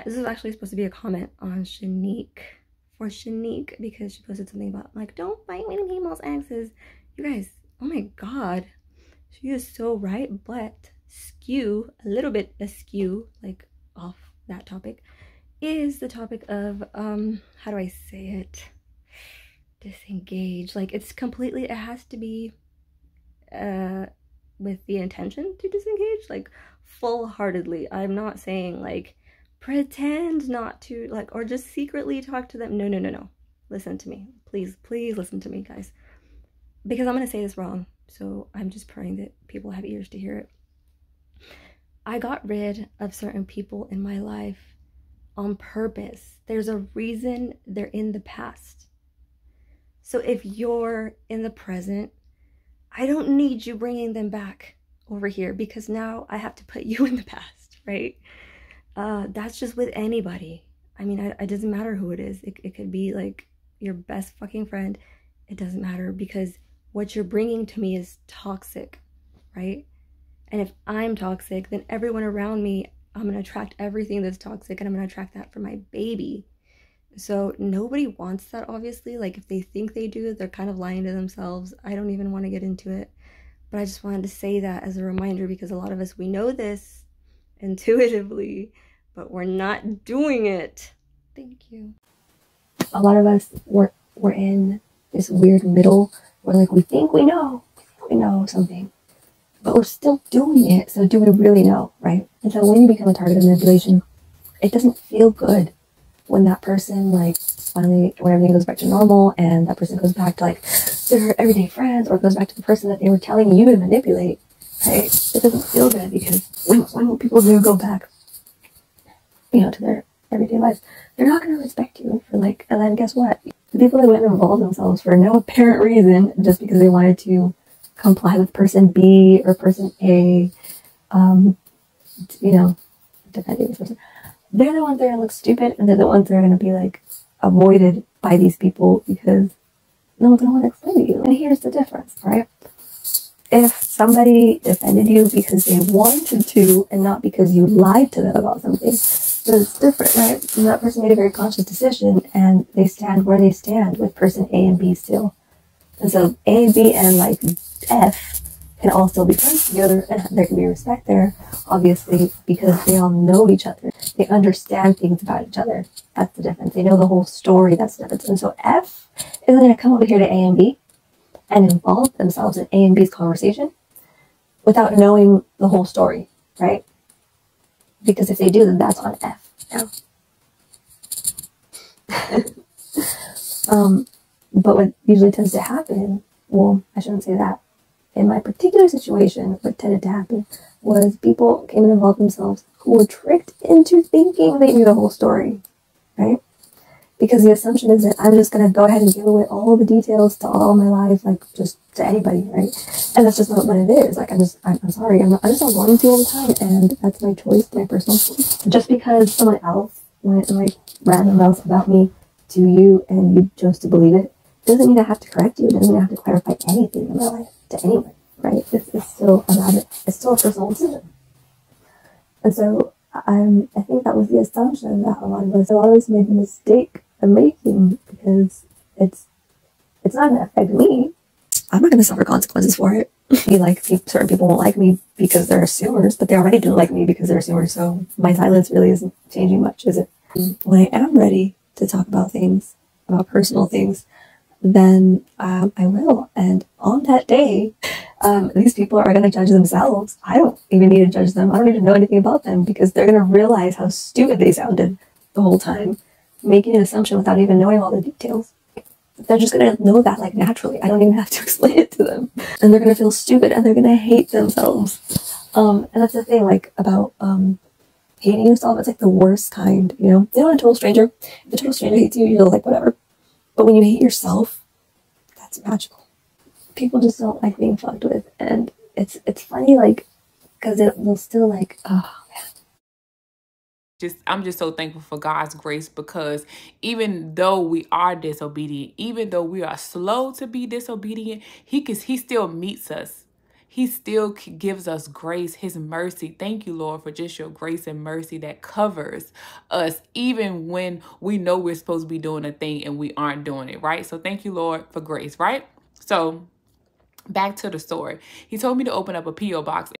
this is actually supposed to be a comment on Shanique, for Shanique, because she posted something about, like, don't fight with people's exes. You guys, oh my god, she is so right. But skew, a little bit askew, like off that topic, is the topic of how do I say it, disengage. Like, it's completely, it has to be with the intention to disengage, like full-heartedly. I'm not saying like pretend not to, like, or just secretly talk to them. No. Listen to me, please listen to me, guys, because I'm gonna say this wrong, so I'm just praying that people have ears to hear it. I got rid of certain people in my life on purpose. There's a reason they're in the past. So if you're in the present, I don't need you bringing them back over here, because now I have to put you in the past, right? That's just with anybody. I mean, it doesn't matter who it is. It could be like your best fucking friend. It doesn't matter, because what you're bringing to me is toxic, right? And if I'm toxic, then everyone around me, I'm going to attract everything that's toxic, and I'm going to attract that for my baby. So nobody wants that, obviously. Like, if they think they do, they're kind of lying to themselves. I don't even want to get into it. But I just wanted to say that as a reminder, because a lot of us, we know this intuitively, but we're not doing it. Thank you. A lot of us, we're in this weird middle where, like, we think we know something, but we're still doing it. So do we really know, right? And so when you become a target of manipulation, it doesn't feel good when that person, like, finally, when everything goes back to normal and that person goes back to, like, their everyday friends, or goes back to the person that they were telling you to manipulate, right? It doesn't feel good, because when people do go back, you know, to their everyday lives, they're not going to respect you for, like, and then guess what? The people that went and involved themselves for no apparent reason, just because they wanted to comply with person B or person A, you know, defending this person, they're the ones that are going to look stupid, and they're the ones that are going to be, like, avoided by these people, because no one's going to want to explain to you. And here's the difference, right? If somebody defended you because they wanted to, and not because you lied to them about something, then it's different, right? And that person made a very conscious decision, and they stand where they stand with person A and B still. And so A, B, and, like, F can all still be friends together, and there can be respect there, obviously, because they all know each other. They understand things about each other. That's the difference. They know the whole story. That's the difference. And so F isn't going to come over here to A and B and involve themselves in A and B's conversation without knowing the whole story, right? Because if they do, then that's on F. Now. But what usually tends to happen, well, I shouldn't say that. In my particular situation, what tended to happen was people came and involved themselves who were tricked into thinking they knew the whole story, right? Because the assumption is that I'm just going to go ahead and give away all the details to all my life, like, just to anybody, right? And that's just not what it is. Like, I'm sorry, I'm just not wanting to all the time, and that's my choice, my personal choice. Just because someone else went and, like, ran their mouth about me to you, and you chose to believe it, doesn't mean I have to correct you. It doesn't mean I have to clarify anything in my life to anyone, right? It's still a matter. It's still a personal decision. And so I think that was the assumption that a lot of us made the mistake of making, because it's not going to affect me. I'm not going to suffer consequences for it. Certain people won't like me because they're assumers, but they already do like me because they're assumers. So my silence really isn't changing much, is it? When I am ready to talk about things, about personal things, then I will. And on that day, these people are going to judge themselves. I don't even need to judge them. I don't need to know anything about them, because they're going to realize how stupid they sounded the whole time, making an assumption without even knowing all the details. They're just going to know that, like, naturally. I don't even have to explain it to them. And they're going to feel stupid, and they're going to hate themselves. And that's the thing, like, about hating yourself. It's like the worst kind, you know? You know, a total stranger, if a total stranger hates you, you're like, whatever. But when you hate yourself, that's magical. People just don't like being fucked with. And it's funny, like, because they'll still, like, oh, man. I'm just so thankful for God's grace, because even though we are disobedient, even though we are slow to be disobedient, he still meets us. he still gives us grace, his mercy. Thank you, Lord, for just your grace and mercy that covers us even when we know we're supposed to be doing a thing and we aren't doing it, right? So thank you, Lord, for grace, right? So back to the story. He told me to open up a P.O. box